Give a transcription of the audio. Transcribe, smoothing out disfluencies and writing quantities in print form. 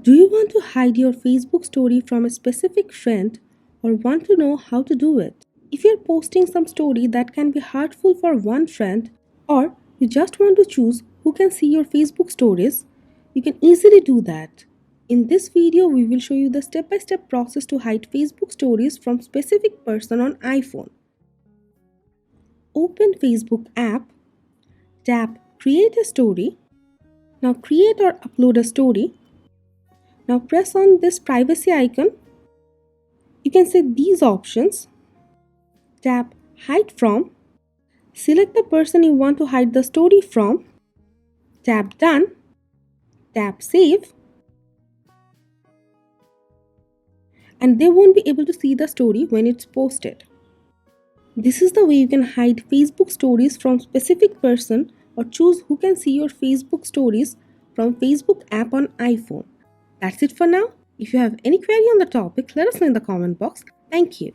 Do you want to hide your Facebook story from a specific friend or want to know how to do it? If you're posting some story that can be hurtful for one friend or you just want to choose who can see your Facebook stories, you can easily do that. In this video, we will show you the step-by-step process to hide Facebook stories from specific person on iPhone. Open Facebook app, tap Create a Story. Now create or upload a story. Now press on this privacy icon. You can set these options. Tap Hide From. Select the person you want to hide the story from. Tap Done. Tap Save. And they won't be able to see the story when it's posted. This is the way you can hide Facebook stories from specific person or choose who can see your Facebook stories from Facebook app on iPhone. That's it for now. If you have any query on the topic, let us know in the comment box. Thank you.